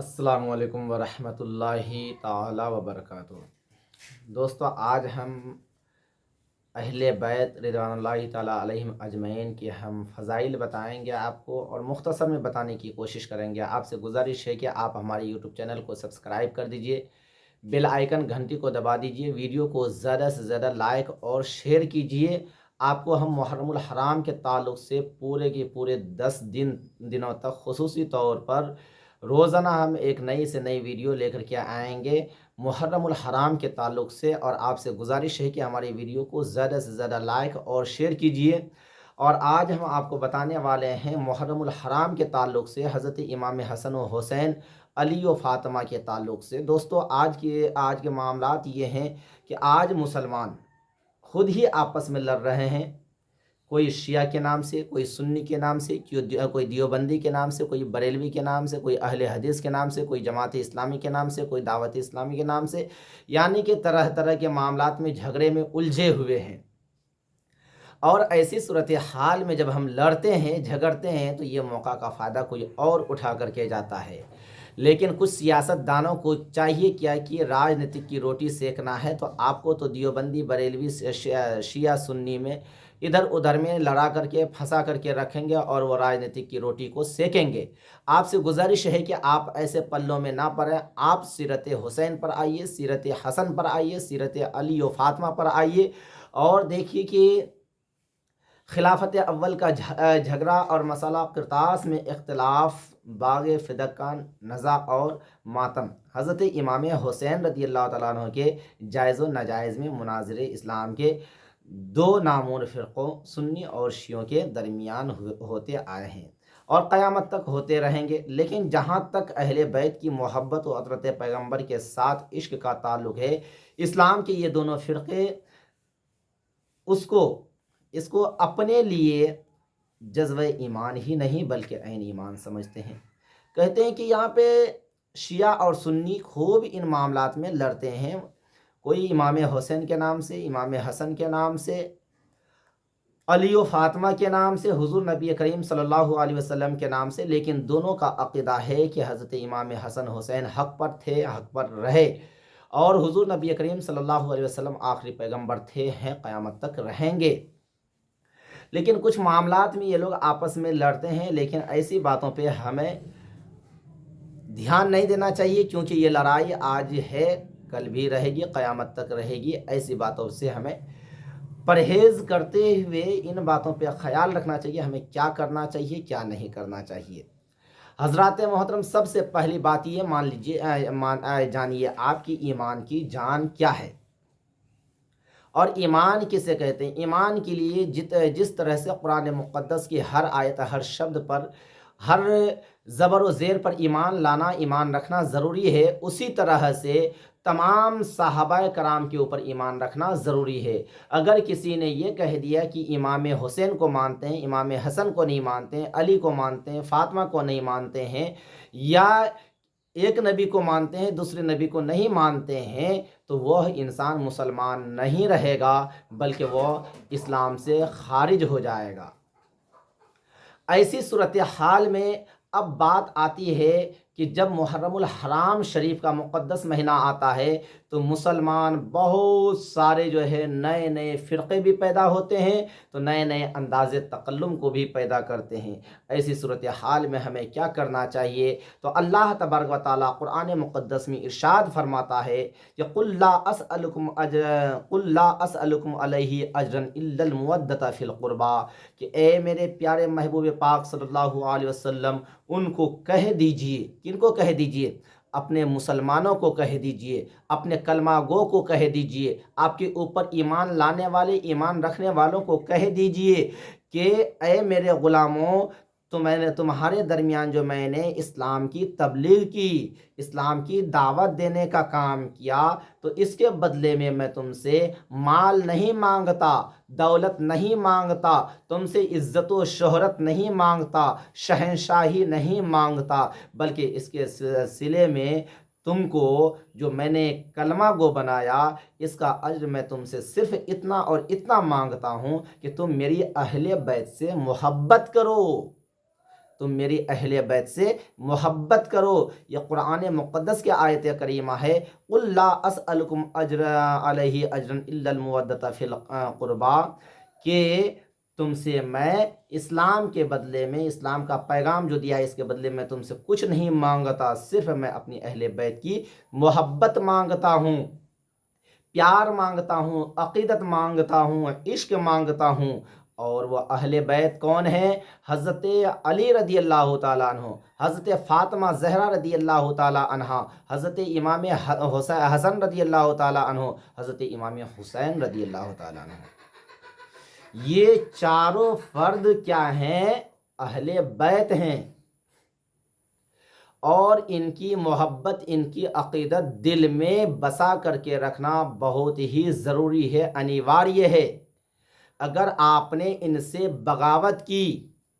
السلام علیکم ورحمۃ اللہ تعالی وبرکاتہ۔ دوستو، آج ہم اہل بیت رضوان اللہ تعالی علیہم اجمعین کی ہم فضائل بتائیں گے آپ کو، اور مختصر میں بتانے کی کوشش کریں گے۔ آپ سے گزارش ہے کہ آپ ہمارے یوٹیوب چینل کو سبسکرائب کر دیجئے، بیل آئیکن گھنٹی کو دبا دیجئے، ویڈیو کو زیادہ سے زیادہ لائک اور شیئر کیجئے۔ آپ کو ہم محرم الحرام کے تعلق سے پورے کے پورے 10 دنوں تک خصوصی طور پر روزانہ ہم ایک نئی سے نئی ویڈیو لے کر کے آئیں گے محرم الحرام کے تعلق سے، اور آپ سے گزارش ہے کہ ہماری ویڈیو کو زیادہ سے زیادہ لائک اور شیئر کیجئے۔ اور آج ہم آپ کو بتانے والے ہیں محرم الحرام کے تعلق سے حضرت امام حسن و حسین علی و فاطمہ کے تعلق سے۔ دوستو، آج کے معاملات یہ ہیں کہ آج مسلمان خود ہی آپس میں لڑ رہے ہیں، کوئی شیعہ کے نام سے، کوئی سنی کے نام سے، کوئی دیوبندی کے نام سے، کوئی بریلوی کے نام سے، کوئی اہل حدیث کے نام سے، کوئی جماعت اسلامی کے نام سے، کوئی دعوت اسلامی کے نام سے، یعنی کہ طرح طرح کے معاملات میں جھگڑے میں الجھے ہوئے ہیں۔ اور ایسی صورتحال میں جب ہم لڑتے ہیں، جھگڑتے ہیں، تو یہ موقع کا فائدہ کوئی اور اٹھا کر کے جاتا ہے۔ لیکن کچھ سیاست دانوں کو چاہیے کیا کہ راجنیتک کی روٹی سیکنا ہے، تو آپ کو تو دیوبندی بریلوی شیعہ سنی میں ادھر ادھر میں لڑا کر کے پھنسا کر کے رکھیں گے، اور وہ راجنیتک کی روٹی کو سیکیں گے۔ آپ سے گزارش ہے کہ آپ ایسے پلوں میں نہ پڑیں، آپ سیرت حسین پر آئیے، سیرت حسن پر آئیے، سیرت علی و فاطمہ پر آئیے، اور دیکھیے کہ خلافت اول کا جھگڑا اور مسئلہ قرطاس میں اختلاف، باغ فدق کا نزاع اور ماتم، حضرت امام حسین رضی اللہ تعالیٰ عنہ کے جائز و ناجائز میں مناظرے اسلام کے دو نامور فرقوں سنی اور شیعوں کے درمیان ہوتے آئے ہیں اور قیامت تک ہوتے رہیں گے۔ لیکن جہاں تک اہل بیت کی محبت و عطرت پیغمبر کے ساتھ عشق کا تعلق ہے، اسلام کے یہ دونوں فرقے اس کو اپنے لیے جذبہ ایمان ہی نہیں بلکہ عین ایمان سمجھتے ہیں۔ کہتے ہیں کہ یہاں پہ شیعہ اور سنی خوب ان معاملات میں لڑتے ہیں، کوئی امام حسین کے نام سے، امام حسن کے نام سے، علی و فاطمہ کے نام سے، حضور نبی کریم صلی اللہ علیہ وسلم کے نام سے، لیکن دونوں کا عقیدہ ہے کہ حضرت امام حسن حسین حق پر تھے، حق پر رہے، اور حضور نبی کریم صلی اللہ علیہ وسلم آخری پیغمبر تھے، ہیں، قیامت تک رہیں گے۔ لیکن کچھ معاملات میں یہ لوگ آپس میں لڑتے ہیں، لیکن ایسی باتوں پہ ہمیں دھیان نہیں دینا چاہیے، کیونکہ یہ لڑائی آج ہے، کل بھی رہے گی، قیامت تک رہے گی۔ ایسی باتوں سے ہمیں پرہیز کرتے ہوئے ان باتوں پہ خیال رکھنا چاہیے، ہمیں کیا کرنا چاہیے، کیا نہیں کرنا چاہیے۔ حضرات محترم، سب سے پہلی بات یہ جانیے آپ کی ایمان کی جان کیا ہے، اور ایمان کسے کہتے ہیں۔ ایمان کے لیے جس طرح سے قرآن مقدس کی ہر آیت، ہر شبد پر، ہر زبر و زیر پر ایمان لانا، ایمان رکھنا ضروری ہے، اسی طرح سے تمام صحابہ کرام کے اوپر ایمان رکھنا ضروری ہے۔ اگر کسی نے یہ کہہ دیا کہ امام حسین کو مانتے ہیں، امام حسن کو نہیں مانتے ہیں، علی کو مانتے ہیں، فاطمہ کو نہیں مانتے ہیں، یا ایک نبی کو مانتے ہیں دوسرے نبی کو نہیں مانتے ہیں، تو وہ انسان مسلمان نہیں رہے گا، بلکہ وہ اسلام سے خارج ہو جائے گا۔ ایسی صورتحال میں اب بات آتی ہے کہ جب محرم الحرام شریف کا مقدس مہینہ آتا ہے، تو مسلمان بہت سارے جو ہے نئے نئے فرقے بھی پیدا ہوتے ہیں، تو نئے نئے انداز تکلم کو بھی پیدا کرتے ہیں۔ ایسی صورتحال میں ہمیں کیا کرنا چاہیے؟ تو اللہ تبارک و تعالیٰ قرآن مقدس میں ارشاد فرماتا ہے کہ قُلْ لَا أَسْأَلُكُمْ عَلَيْهِ أَجْرًا إِلَّا الْمَوَدَّةَ فِي الْقُرْبَى، کہ اے میرے پیارے محبوب پاک صلی اللہ علیہ وسلم، ان کو کہہ دیجئے، کن کو کہہ دیجئے؟ اپنے مسلمانوں کو کہہ دیجئے، اپنے کلمہ گو کو کہہ دیجئے، آپ کے اوپر ایمان لانے والے، ایمان رکھنے والوں کو کہہ دیجئے کہ اے میرے غلاموں، تو میں نے تمہارے درمیان جو میں نے اسلام کی تبلیغ کی، اسلام کی دعوت دینے کا کام کیا، تو اس کے بدلے میں تم سے مال نہیں مانگتا، دولت نہیں مانگتا، تم سے عزت و شہرت نہیں مانگتا، شہنشاہی نہیں مانگتا، بلکہ اس کے سلسلے میں تم کو جو میں نے کلمہ گو بنایا، اس کا اجر میں تم سے صرف اتنا اور اتنا مانگتا ہوں کہ تم میری اہل بیت سے محبت کرو۔ تم میری اہل بیت سے محبت کرو۔ یہ قرآن مقدس کی آیت کریمہ ہے، قُلْ لَا أَسْأَلُكُمْ عَلَيْهِ أَجْرًا إِلَّا الْمَوَدَّةَ فِي الْقُرْبَى، کہ تم سے میں اسلام کے بدلے میں، اسلام کا پیغام جو دیا ہے اس کے بدلے میں تم سے کچھ نہیں مانگتا، صرف میں اپنی اہل بیت کی محبت مانگتا ہوں، پیار مانگتا ہوں، عقیدت مانگتا ہوں، عشق مانگتا ہوں۔ اور وہ اہل بیت کون ہیں؟ حضرت علی رضی اللہ تعالیٰ عنہ، حضرت فاطمہ زہرا رضی اللہ تعالیٰ عنہ، حضرت امام حسن رضی اللہ تعالیٰ عنہ، حضرت امام حسین رضی اللہ تعالیٰ عنہ۔ یہ چاروں فرد کیا ہیں؟ اہل بیت ہیں، اور ان کی محبت، ان کی عقیدت دل میں بسا کر کے رکھنا بہت ہی ضروری ہے، انیواریہ ہے۔ اگر آپ نے ان سے بغاوت کی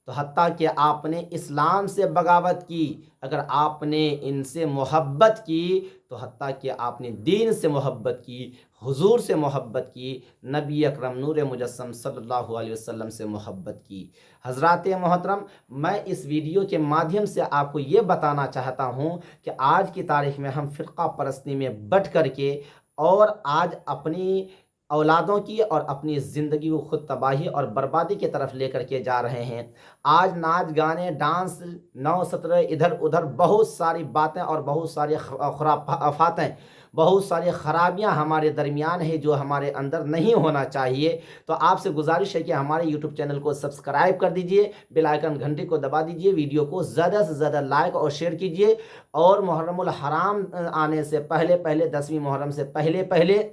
تو حتیٰ کہ آپ نے اسلام سے بغاوت کی، اگر آپ نے ان سے محبت کی تو حتیٰ کہ آپ نے دین سے محبت کی، حضور سے محبت کی، نبی اکرم نور مجسم صلی اللہ علیہ وسلم سے محبت کی۔ حضرات محترم، میں اس ویڈیو کے مادھیم سے آپ کو یہ بتانا چاہتا ہوں کہ آج کی تاریخ میں ہم فرقہ پرستی میں بٹ کر کے اور آج اپنی اولادوں کی اور اپنی زندگی کو خود تباہی اور بربادی کی طرف لے کر کے جا رہے ہیں۔ آج ناچ گانے، ڈانس، نو سترہ، ادھر ادھر بہت ساری باتیں اور بہت ساری خرافاتیں، بہت ساری خرابیاں ہمارے درمیان ہیں جو ہمارے اندر نہیں ہونا چاہیے۔ تو آپ سے گزارش ہے کہ ہمارے یوٹیوب چینل کو سبسکرائب کر دیجئے، بیل آئیکن گھنٹی کو دبا دیجئے، ویڈیو کو زیادہ سے زیادہ لائک اور شیئر کیجئے، اور محرم الحرام آنے سے پہلے 10ویں محرم سے پہلے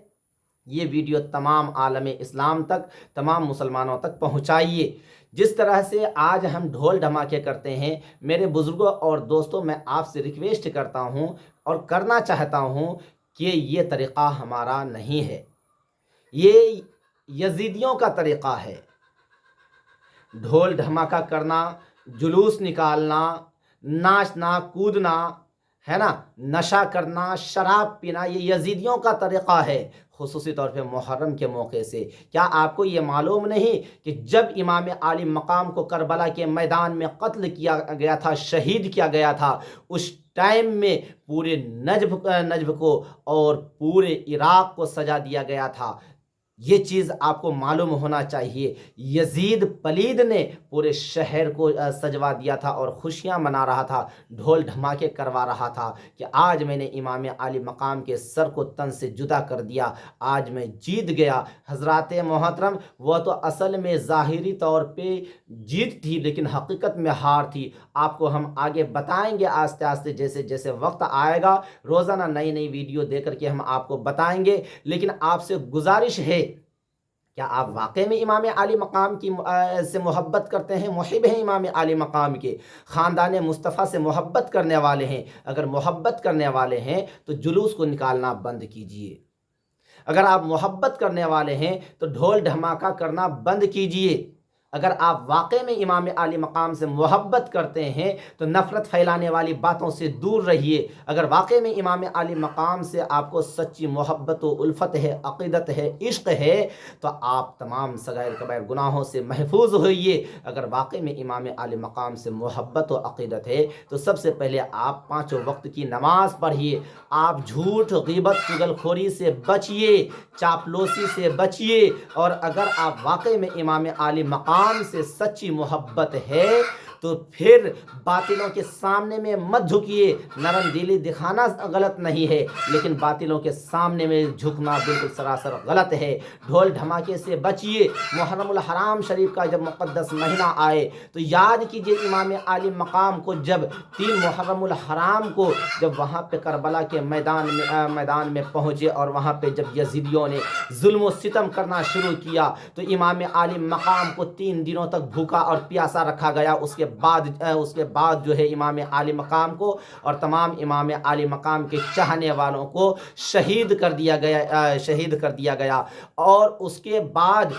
یہ ویڈیو تمام عالم اسلام تک، تمام مسلمانوں تک پہنچائیے۔ جس طرح سے آج ہم ڈھول دھماکے کرتے ہیں، میرے بزرگوں اور دوستوں، میں آپ سے ریکویسٹ کرتا ہوں اور کرنا چاہتا ہوں کہ یہ طریقہ ہمارا نہیں ہے، یہ یزیدیوں کا طریقہ ہے۔ ڈھول دھماکہ کرنا، جلوس نکالنا، ناچنا، کودنا، ہے نا، نشہ کرنا، شراب پینا، یہ یزیدیوں کا طریقہ ہے، خصوصی طور پہ محرم کے موقع سے۔ کیا آپ کو یہ معلوم نہیں کہ جب امام عالی مقام کو کربلا کے میدان میں قتل کیا گیا تھا، شہید کیا گیا تھا، اس ٹائم میں پورے نجف کو اور پورے عراق کو سجا دیا گیا تھا؟ یہ چیز آپ کو معلوم ہونا چاہیے۔ یزید پلید نے پورے شہر کو سجوا دیا تھا اور خوشیاں منا رہا تھا، ڈھول دھماکے کروا رہا تھا کہ آج میں نے امام عالی مقام کے سر کو تن سے جدا کر دیا، آج میں جیت گیا۔ حضرات محترم، وہ تو اصل میں ظاہری طور پہ جیت تھی لیکن حقیقت میں ہار تھی۔ آپ کو ہم آگے بتائیں گے آہستہ آہستہ، جیسے جیسے وقت آئے گا روزانہ نئی نئی ویڈیو دے کر کے ہم آپ کو بتائیں گے۔ لیکن آپ سے گزارش ہے، کیا آپ واقعی میں امام عالی مقام کی سے محبت کرتے ہیں، محب ہیں امام عالی مقام کے، خاندان مصطفیٰ سے محبت کرنے والے ہیں؟ اگر محبت کرنے والے ہیں تو جلوس کو نکالنا بند کیجئے۔ اگر آپ محبت کرنے والے ہیں تو ڈھول دھماکہ کرنا بند کیجئے۔ اگر آپ واقعی میں امام عالی مقام سے محبت کرتے ہیں تو نفرت پھیلانے والی باتوں سے دور رہیے۔ اگر واقعی میں امام عالی مقام سے آپ کو سچی محبت و الفت ہے، عقیدت ہے، عشق ہے، تو آپ تمام صغائر کبائر گناہوں سے محفوظ ہوئیے۔ اگر واقعی میں امام عالی مقام سے محبت و عقیدت ہے تو سب سے پہلے آپ 5 وقت کی نماز پڑھیے، آپ جھوٹ، غیبت، چغلخوری سے بچیے، چاپلوسی سے بچیے، اور اگر آپ واقعی میں امام عالی مقام سے سچی محبت ہے تو پھر باطلوں کے سامنے میں مت جھکیے۔ نرم دلی دکھانا غلط نہیں ہے، لیکن باطلوں کے سامنے میں جھکنا بالکل سراسر غلط ہے۔ ڈھول دھماکے سے بچیے۔ محرم الحرام شریف کا جب مقدس مہینہ آئے تو یاد کیجئے امام عالی مقام کو جب 3 محرم الحرام کو جب وہاں پہ کربلا کے میدان میں پہنچے اور وہاں پہ جب یزیدیوں نے ظلم و ستم کرنا شروع کیا تو امام عالی مقام کو 3 دنوں تک بھوکا اور پیاسا رکھا گیا۔ اس کے بعد جو ہے امام عالی مقام کو اور تمام امام عالی مقام کے چاہنے والوں کو شہید کر دیا گیا اور اس کے بعد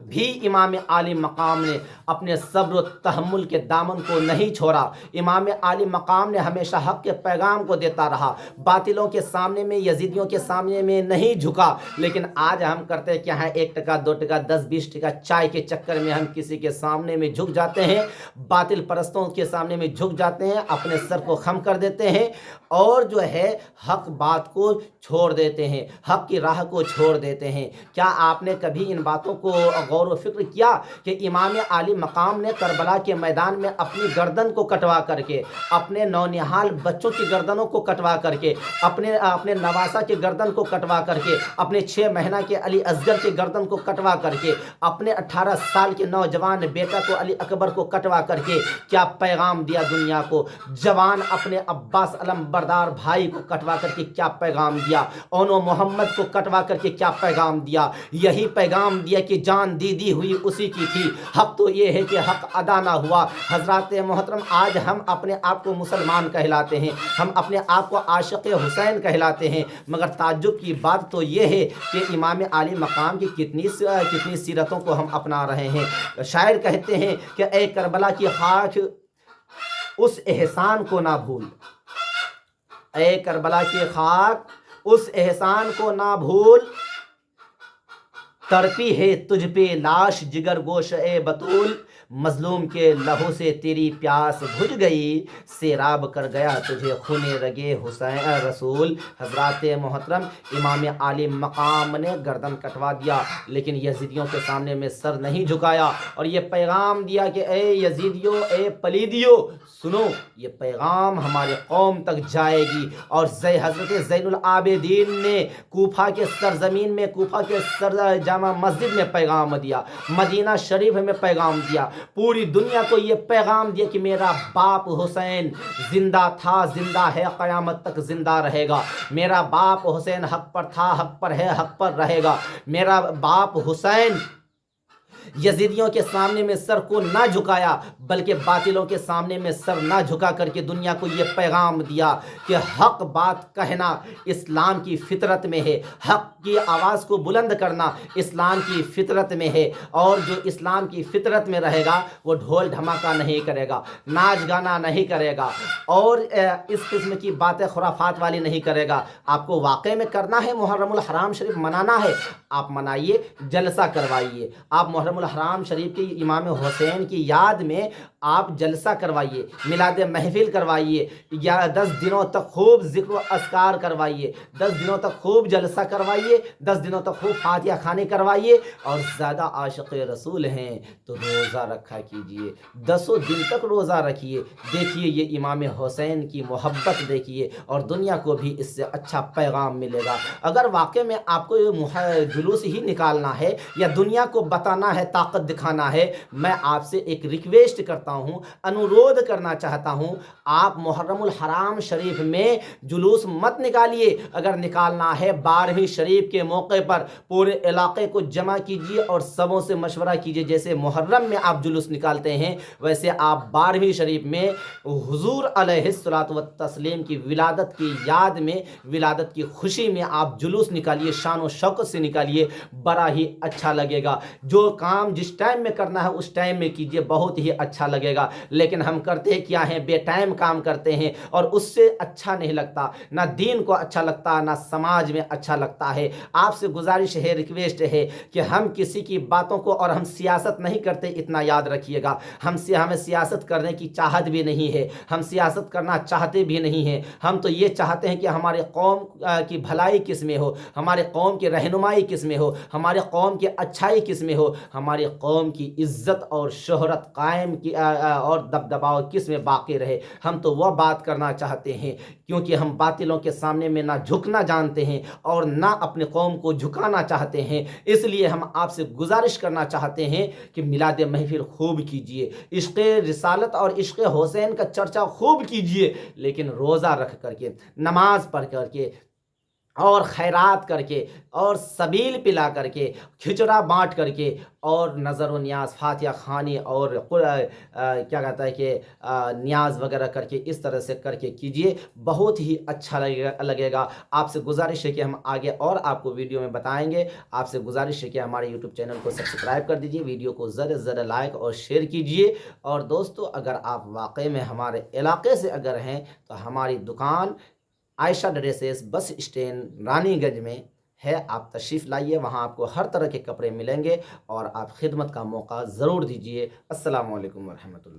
بھی امام عالی مقام نے اپنے صبر و تحمل کے دامن کو نہیں چھوڑا۔ امام عالی مقام نے ہمیشہ حق کے پیغام کو دیتا رہا، باطلوں کے سامنے میں، یزیدیوں کے سامنے میں نہیں جھکا۔ لیکن آج ہم کرتے کیا ہیں، 1 ٹکا 2 ٹکا 10 20 ٹکا چائے کے چکر میں ہم کسی کے سامنے میں جھک جاتے ہیں، باطل پرستوں کے سامنے میں جھک جاتے ہیں، اپنے سر کو خم کر دیتے ہیں اور جو ہے حق بات کو چھوڑ دیتے ہیں، حق کی راہ کو چھوڑ دیتے ہیں۔ کیا آپ نے کبھی ان باتوں کو غور و فکر کیا کہ امام عالی مقام نے کربلا کے میدان میں اپنی گردن کو کٹوا کر کے، اپنے نونہال بچوں کی گردنوں کو کٹوا کر کے، اپنے نواسہ کی گردن کو کٹوا کر کے، اپنے 6 مہینہ کے علی اصغر کی گردن کو کٹوا کر کے، اپنے 18 سال کے نوجوان بیٹا کو علی اکبر کو کٹوا کر کے کیا پیغام دیا دنیا کو؟ جوان اپنے عباس علم بردار بھائی کو کٹوا کر کے کیا پیغام دیا؟ اونو محمد کو کٹوا کر کے کیا پیغام دیا؟ یہی پیغام دیا کہ جان دی ہوئی اسی کی تھی۔ حق تو یہ ہے کہ حق ادا نہ ہوا۔ حضرات محترم، آج ہم اپنے آپ کو مسلمان کہلاتے ہیں، ہم اپنے آپ کو عاشق حسین کہلاتے ہیں، مگر تعجب کی بات تو یہ ہے کہ امام عالی مقام کی کتنی سیرتوں کو ہم اپنا رہے ہیں۔ شاعر کہتے ہیں کہ اے کربلا کی خاک اس احسان کو نہ بھول، اے کربلا کی خاک اس احسان کو نہ بھول، تڑپی ہے تجھ پہ لاش جگر گوش اے بطول، مظلوم کے لہو سے تیری پیاس بجھ گئی، سیراب کر گیا تجھے خون رگے حسین رسول۔ حضرات محترم، امام عالی مقام نے گردن کٹوا دیا لیکن یزیدیوں کے سامنے میں سر نہیں جھکایا، اور یہ پیغام دیا کہ اے یزیدیوں، اے پلیدیوں، سنو، یہ پیغام ہمارے قوم تک جائے گی۔ اور حضرت زین العابدین نے کوفہ کے سرزمین میں، کوفہ کے جامع مسجد میں پیغام دیا، مدینہ شریف میں پیغام دیا، پوری دنیا کو یہ پیغام دیا کہ میرا باپ حسین زندہ تھا، زندہ ہے، قیامت تک زندہ رہے گا۔ میرا باپ حسین حق پر تھا، حق پر ہے، حق پر رہے گا۔ میرا باپ حسین یزیدیوں کے سامنے میں سر کو نہ جھکایا بلکہ باطلوں کے سامنے میں سر نہ جھکا کر کے دنیا کو یہ پیغام دیا کہ حق بات کہنا اسلام کی فطرت میں ہے، حق کی آواز کو بلند کرنا اسلام کی فطرت میں ہے، اور جو اسلام کی فطرت میں رہے گا وہ ڈھول دھماکہ نہیں کرے گا، ناچ گانا نہیں کرے گا، اور اس قسم کی باتیں خرافات والی نہیں کرے گا۔ آپ کو واقعے میں کرنا ہے، محرم الحرام شریف منانا ہے، آپ منائیے، جلسہ کروائیے۔ آپ محرم الحرام شریف کی امام حسین کی یاد میں آپ جلسہ کروائیے، میلاد محفل کروائیے، یا 10 دنوں تک خوب ذکر و اذکار کروائیے، 10 دنوں تک خوب جلسہ کروائیے، 10 دنوں تک خوب فاتحہ خوانی کروائیے، اور زیادہ عاشق رسول ہیں تو روزہ رکھا کیجئے، 10 دن تک روزہ رکھیے۔ دیکھیے یہ امام حسین کی محبت دیکھیے، اور دنیا کو بھی اس سے اچھا پیغام ملے گا۔ اگر واقع میں آپ کو جلوس ہی نکالنا ہے یا دنیا کو بتانا ہے، طاقت دکھانا ہے، میں آپ سے ایک ریکویسٹ کرتا ہوں، انورودھ کرنا چاہتا ہوں، آپ محرم الحرام شریف میں جلوس مت نکالیے۔ اگر نکالنا ہے 12ویں شریف کے موقع پر پورے علاقے کو جمع کیجیے اور سبوں سے مشورہ کیجیے، جیسے محرم میں آپ جلوس نکالتے ہیں ویسے آپ 12ویں شریف میں حضور علیہ الصلوۃ والتسلیم کی ولادت کی یاد میں، ولادت کی خوشی میں آپ جلوس نکالیے، شان و شوکت سے نکالیے، بڑا ہی اچھا لگے گا۔ جو کام جس ٹائم میں کرنا ہے اس ٹائم میں کیجیے، بہت ہی اچھا لگے گا۔ لیکن ہم کرتے کیا ہیں، بے ٹائم کام کرتے ہیں اور اس سے اچھا نہیں لگتا، نہ دین کو اچھا لگتا، نہ سماج میں اچھا لگتا ہے۔ آپ سے گزارش ہے، ریکویسٹ ہے کہ ہم کسی کی باتوں کو، اور ہم سیاست نہیں کرتے، اتنا یاد رکھیے گا، ہمیں سیاست کرنے کی چاہت بھی نہیں ہے، ہم سیاست کرنا چاہتے بھی نہیں ہیں۔ ہم تو یہ چاہتے ہیں کہ ہمارے قوم کی بھلائی کس میں ہو، ہمارے قوم کی رہنمائی کس میں ہو، ہمارے قوم کی اچھائی کس میں ہو، ہماری قوم کی عزت اور شہرت قائم کی اور دبدبا کس میں باقی رہے۔ ہم تو وہ بات کرنا چاہتے ہیں کیونکہ ہم باطلوں کے سامنے میں نہ جھکنا جانتے ہیں اور نہ اپنے قوم کو جھکانا چاہتے ہیں۔ اس لیے ہم آپ سے گزارش کرنا چاہتے ہیں کہ میلاد محفل خوب کیجئے، عشق رسالت اور عشق حسین کا چرچا خوب کیجئے، لیکن روزہ رکھ کر کے، نماز پڑھ کر کے، اور خیرات کر کے اور سبیل پلا کر کے کھچڑا بانٹ کر کے اور نظر و نیاز فاتحہ خوانی اور کیا کہتا ہے کہ نیاز وغیرہ کر کے اس طرح سے کر کے کیجئے، بہت ہی اچھا لگے گا۔ آپ سے گزارش ہے کہ ہم آگے اور آپ کو ویڈیو میں بتائیں گے۔ آپ سے گزارش ہے کہ ہمارے یوٹیوب چینل کو سبسکرائب کر دیجئے، ویڈیو کو زیادہ سے زیادہ لائک اور شیئر کیجئے۔ اور دوستو اگر آپ واقعی میں ہمارے علاقے سے اگر ہیں تو ہماری دکان عائشہ ڈریسز بس اسٹینڈ رانی گنج میں ہے، آپ تشریف لائیے، وہاں آپ کو ہر طرح کے کپڑے ملیں گے اور آپ خدمت کا موقع ضرور دیجیے۔ السلام علیکم ورحمۃ اللہ۔